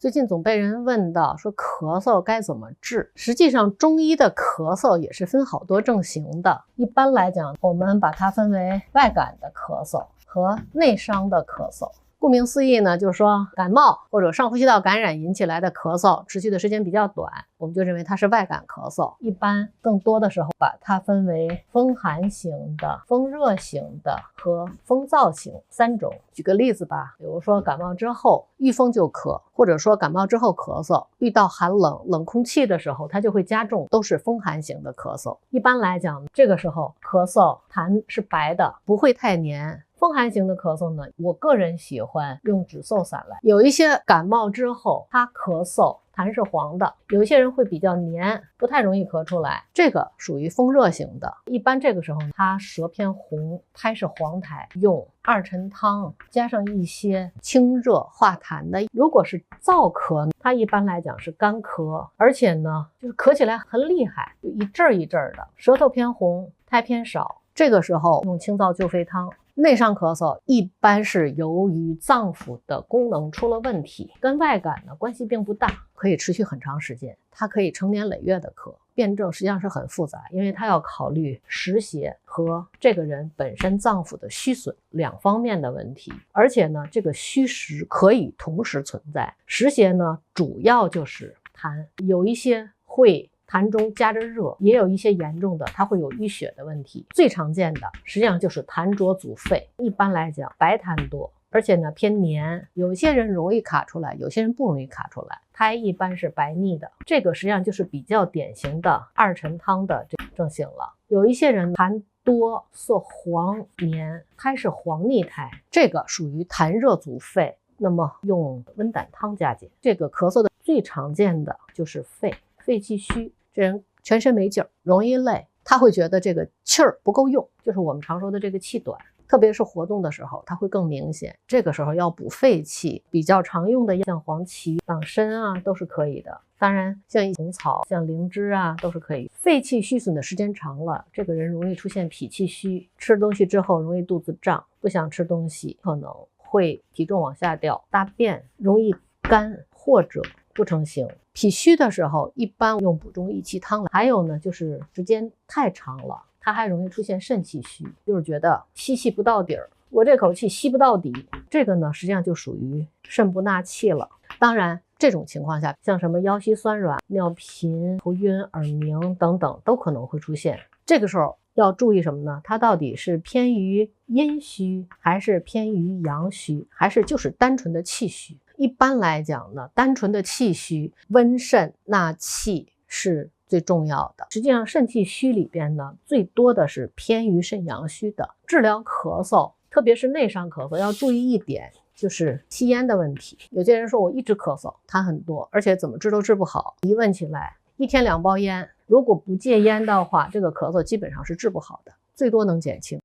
最近总被人问到说咳嗽该怎么治，实际上中医的咳嗽也是分好多症型的。一般来讲，我们把它分为外感的咳嗽和内伤的咳嗽。顾名思义呢，就是说感冒或者上呼吸道感染引起来的咳嗽，持续的时间比较短，我们就认为它是外感咳嗽。一般更多的时候把它分为风寒型的、风热型的和风燥型三种。举个例子吧，比如说感冒之后遇风就咳，或者说感冒之后咳嗽，遇到寒冷冷空气的时候它就会加重，都是风寒型的咳嗽。一般来讲，这个时候咳嗽痰是白的，不会太黏。风寒型的咳嗽呢，我个人喜欢用止嗽散来。有一些感冒之后他咳嗽痰是黄的，有一些人会比较黏，不太容易咳出来，这个属于风热型的。一般这个时候他舌偏红，苔是黄苔，用二陈汤加上一些清热化痰的。如果是燥咳，它一般来讲是干咳，而且呢就是咳起来很厉害，就一阵一阵的，舌头偏红，苔偏少，这个时候用清燥救肺汤。内伤咳嗽一般是由于脏腑的功能出了问题，跟外感呢关系并不大，可以持续很长时间，它可以成年累月的咳。辩证实际上是很复杂，因为它要考虑湿邪和这个人本身脏腑的虚损两方面的问题，而且呢这个虚实可以同时存在。湿邪呢主要就是痰，有一些会痰中夹着热，也有一些严重的它会有淤血的问题。最常见的实际上就是痰浊阻肺，一般来讲白痰多，而且呢偏黏，有些人容易卡出来，有些人不容易卡出来，苔一般是白腻的，这个实际上就是比较典型的二陈汤的这症型了。有一些人痰多色黄黏，苔是黄腻苔，这个属于痰热阻肺，那么用温胆汤加减。这个咳嗽的最常见的就是肺气虚，这人全身没劲儿，容易累，他会觉得这个气儿不够用，就是我们常说的这个气短，特别是活动的时候它会更明显。这个时候要补肺气，比较常用的像黄芪、党参啊都是可以的，当然像虫草、像灵芝啊都是可以。肺气虚损的时间长了，这个人容易出现脾气虚，吃东西之后容易肚子胀，不想吃东西，可能会体重往下掉，大便容易干或者不成形。脾虚的时候一般用补中益气汤。还有呢就是时间太长了，它还容易出现肾气虚，就是觉得吸气不到底儿，我这口气吸不到底，这个呢实际上就属于肾不纳气了。当然这种情况下像什么腰膝酸软、尿频、头晕、耳鸣等等都可能会出现。这个时候要注意什么呢？它到底是偏于阴虚还是偏于阳虚，还是就是单纯的气虚？一般来讲呢，单纯的气虚温肾纳气是最重要的。实际上肾气虚里边呢，最多的是偏于肾阳虚的。治疗咳嗽，特别是内伤咳嗽，要注意一点，就是吸烟的问题。有些人说我一直咳嗽，痰很多，而且怎么治都治不好。一问起来，一天2包烟，如果不戒烟的话，这个咳嗽基本上是治不好的，最多能减轻。